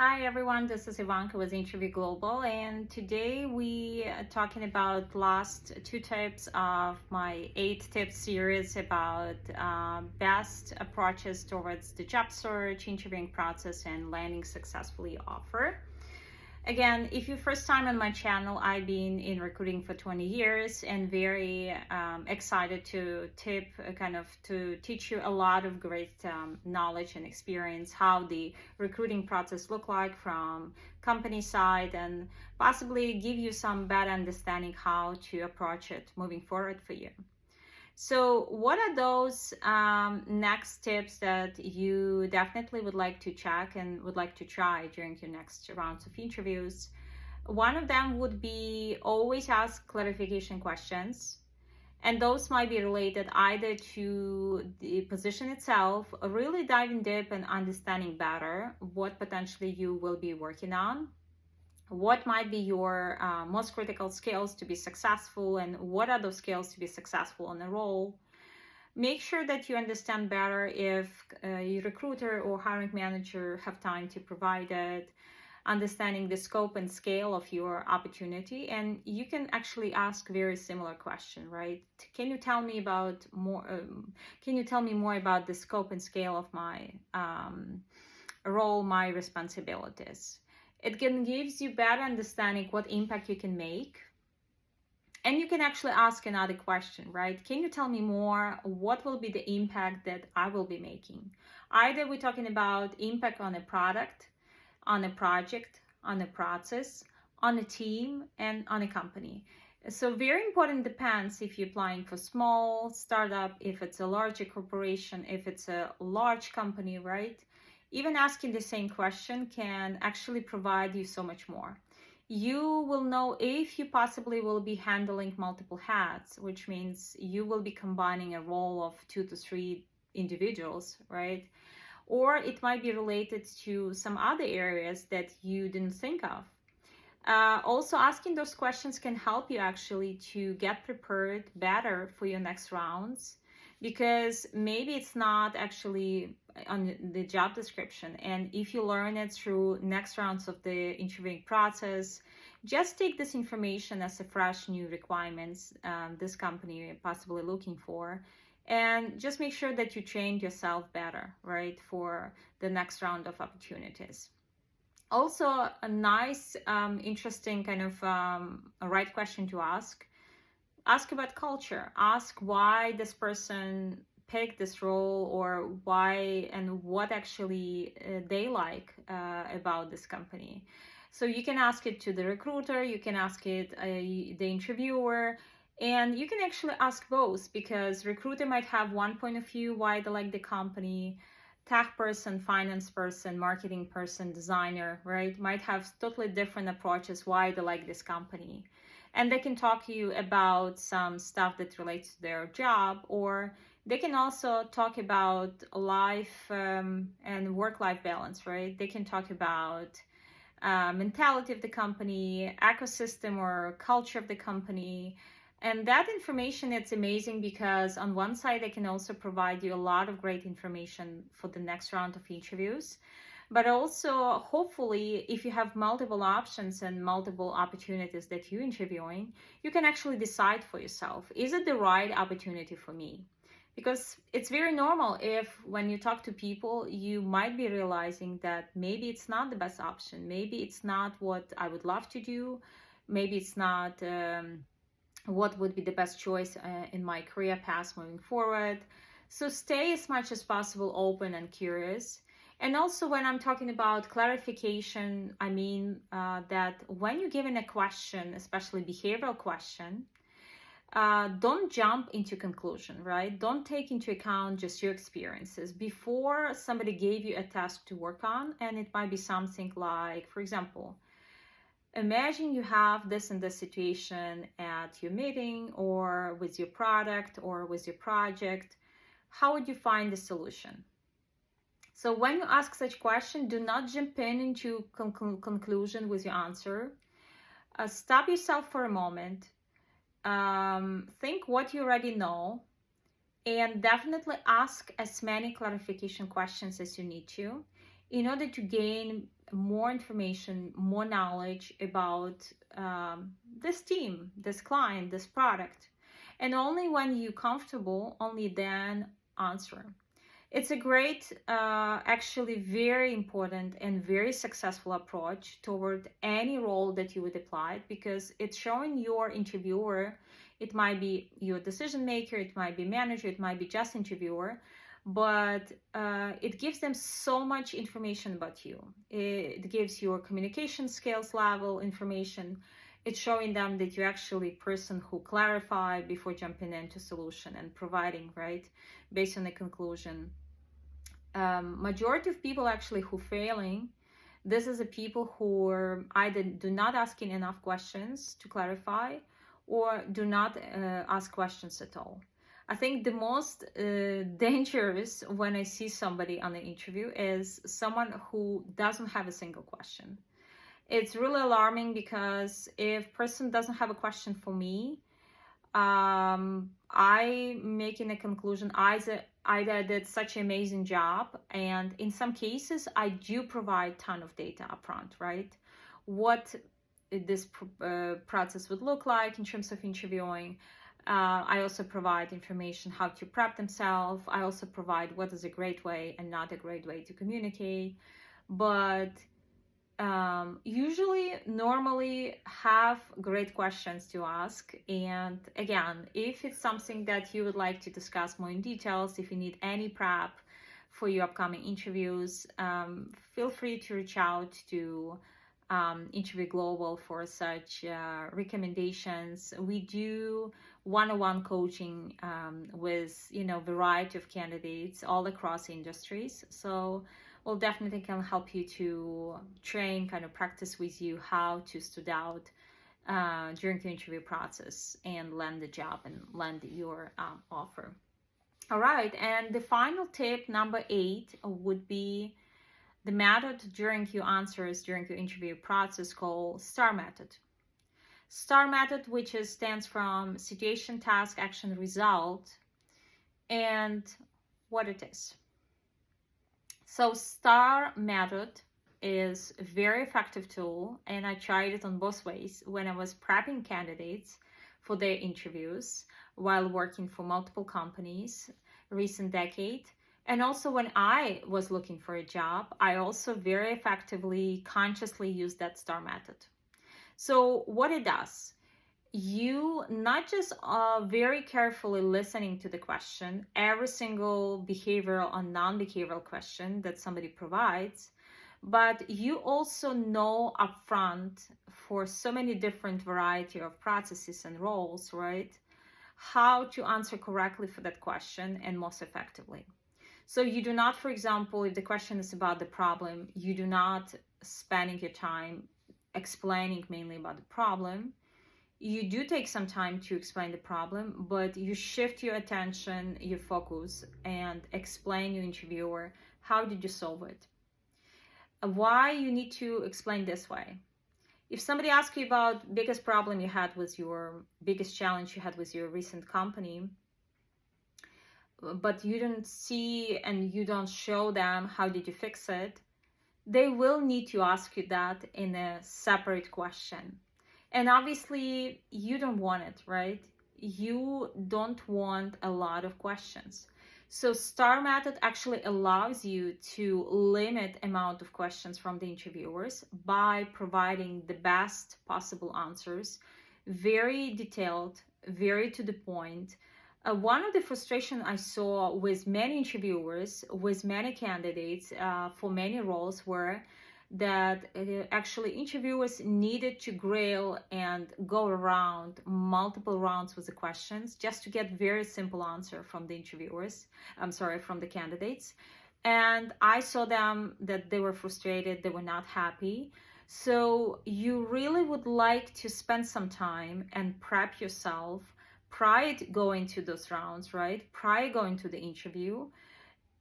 Hi everyone, this is Ivanka with Interview Global, and today we are talking about last two tips of my 8 tip series about best approaches towards the job search, interviewing process, and landing successfully offer. Again, if you're first time on my channel, I've been in recruiting for 20 years and very excited to to teach you a lot of great knowledge and experience how the recruiting process look like from company side, and possibly give you some better understanding how to approach it moving forward for you. So, what are those next tips that you definitely would like to check and would like to try during your next rounds of interviews? One of them would be always ask clarification questions. And those might be related either to the position itself, or really diving deep and understanding better what potentially you will be working on, what might be your most critical skills to be successful, and what are those skills to be successful in a role. Make sure that you understand better if your recruiter or hiring manager have time to provide it, understanding the scope and scale of your opportunity. And you can actually ask very similar question, right? Can you tell me about more? Can you tell me more about the scope and scale of my role, my responsibilities? It can gives you better understanding what impact you can make. And you can actually ask another question, right? Can you tell me more? What will be the impact that I will be making? Either we're talking about impact on a product, on a project, on a process, on a team, and on a company. So very important, depends if you're applying for small startup, if it's a larger corporation, if it's a large company, right? Even asking the same question can actually provide you so much more. You will know if you possibly will be handling multiple hats, which means you will be combining a role of 2 to 3 individuals, right? Or it might be related to some other areas that you didn't think of. Also, asking those questions can help you actually to get prepared better for your next rounds, because maybe it's not actually on the job description, and if you learn it through next rounds of the interviewing process, just take this information as a fresh new requirements this company possibly looking for, and just make sure that you train yourself better, right, for the next round of opportunities. Also, a nice interesting kind of a right question to ask about culture. Ask why this person picked this role, or why and what actually they like about this company. So you can ask it to the recruiter, you can ask it the interviewer, and you can actually ask both, because recruiter might have one point of view why they like the company, tech person, finance person, marketing person, designer, right, might have totally different approaches why they like this company. And they can talk to you about some stuff that relates to their job, or they can also talk about life and work-life balance, right? They can talk about mentality of the company, ecosystem or culture of the company. And that information, it's amazing, because on one side, they can also provide you a lot of great information for the next round of interviews. But also, hopefully, if you have multiple options and multiple opportunities that you're interviewing, you can actually decide for yourself, is it the right opportunity for me? Because it's very normal if when you talk to people, you might be realizing that maybe it's not the best option. Maybe it's not what I would love to do. Maybe it's not what would be the best choice in my career path moving forward. So stay as much as possible open and curious. And also, when I'm talking about clarification, I mean that when you're given a question, especially behavioral question, don't jump into conclusion, right? Don't take into account just your experiences. Before somebody gave you a task to work on, and it might be something like, for example, imagine you have this and this situation at your meeting, or with your product, or with your project. How would you find the solution? So when you ask such question, do not jump into conclusion with your answer. Stop yourself for a moment. Think what you already know, and definitely ask as many clarification questions as you need to. in order to gain more information, more knowledge about this team, this client, this product. And only when you're comfortable, only then answer. It's a great, actually very important and very successful approach toward any role that you would apply, because it's showing your interviewer, it might be your decision maker, it might be manager, it might be just interviewer, but it gives them so much information about you. It gives your communication skills level information. It's showing them that you're actually a person who clarify before jumping into solution and providing, right, based on the conclusion. Majority of people actually who failing, this is the people who are either do not asking enough questions to clarify or do not ask questions at all. I think the most dangerous when I see somebody on the interview is someone who doesn't have a single question. It's really alarming, because if person doesn't have a question for me, I making a conclusion either I did such an amazing job, and in some cases I do provide ton of data upfront, right? What this process would look like in terms of interviewing. I also provide information how to prep themselves. I also provide what is a great way and not a great way to communicate. But usually, normally have great questions to ask. And again, if it's something that you would like to discuss more in details, if you need any prep for your upcoming interviews, feel free to reach out to Interview Global for such recommendations. We do one-on-one coaching with variety of candidates all across industries. So we'll definitely can help you to train, kind of practice with you how to stood out during the interview process and land the job and land your offer. All right, and the final tip, number 8, would be the method during your answers during your interview process called STAR method. STAR method, which stands from situation, task, action, result, and what it is. So STAR method is a very effective tool, and I tried it on both ways when I was prepping candidates for their interviews while working for multiple companies recent decade. And also when I was looking for a job, I also very effectively, consciously used that STAR method. So what it does, you not just are very carefully listening to the question, every single behavioral or non-behavioral question that somebody provides, but you also know upfront for so many different variety of processes and roles, right, how to answer correctly for that question and most effectively. So you do not, for example, if the question is about the problem, you do not spending your time explaining mainly about the problem. You do take some time to explain the problem, but you shift your attention, your focus, and explain your interviewer how did you solve it. Why you need to explain this way. If somebody asks you about biggest problem you had with your biggest challenge you had with your recent company, but you don't see and you don't show them how did you fix it, they will need to ask you that in a separate question. And obviously you don't want it, right? You don't want a lot of questions. So STAR method actually allows you to limit amount of questions from the interviewers by providing the best possible answers, very detailed, very to the point. One of the frustration I saw with many interviewers, with many candidates for many roles were that actually interviewers needed to grill and go around multiple rounds with the questions just to get very simple answer from the interviewers, from the candidates. And I saw them that they were frustrated, they were not happy. So you really would like to spend some time and prep yourself prior to going to those rounds, right? Prior going to the interview.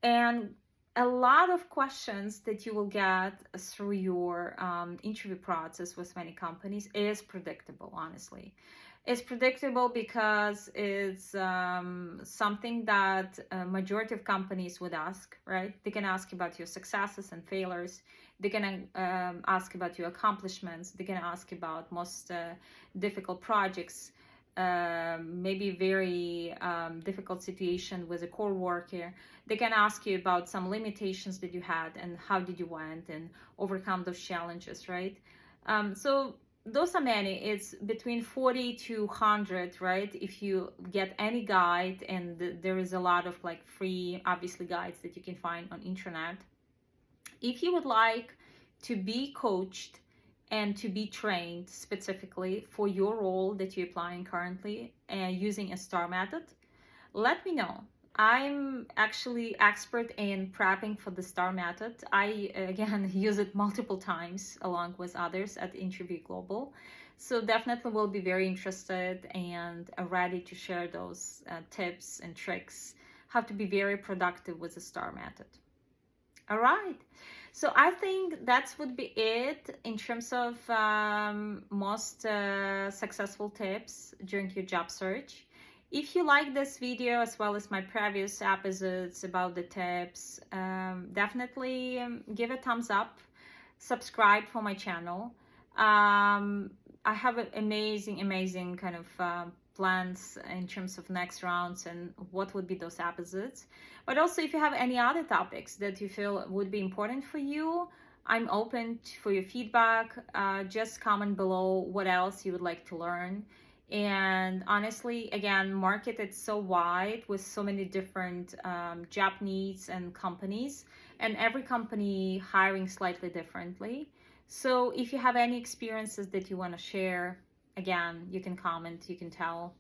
And a lot of questions that you will get through your interview process with many companies is predictable, honestly. It's predictable because it's something that a majority of companies would ask, right? They can ask about your successes and failures. They can ask about your accomplishments. They can ask about most difficult projects, maybe very difficult situation with a core worker. They can ask you about some limitations that you had and how did you went and overcome those challenges, right? So those are many. It's between 40 to 100, right? If you get any guide, and there is a lot of like free, obviously, guides that you can find on internet. If you would like to be coached and to be trained specifically for your role that you're applying currently and using a STAR method, let me know. I'm actually expert in prepping for the STAR method. I, again, use it multiple times along with others at Interview Global. So definitely will be very interested and ready to share those tips and tricks, how to be very productive with the STAR method. All right. So I think that would be it in terms of most successful tips during your job search. If you like this video as well as my previous episodes about the tips, definitely give a thumbs up, subscribe for my channel. I have an amazing kind of plans in terms of next rounds and what would be those episodes. But also, if you have any other topics that you feel would be important for you, I'm open for your feedback. Just comment below what else you would like to learn. And honestly, again, market is so wide with so many different job needs and companies, and every company hiring slightly differently. So if you have any experiences that you want to share, again, you can comment, you can tell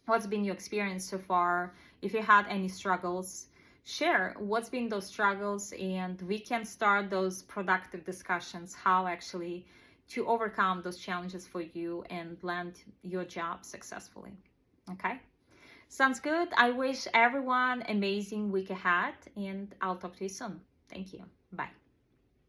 what's been your experience so far. If you had any struggles, share what's been those struggles, and we can start those productive discussions, how actually to overcome those challenges for you and land your job successfully. Okay? Sounds good. I wish everyone amazing week ahead, and I'll talk to you soon. Thank you. Bye.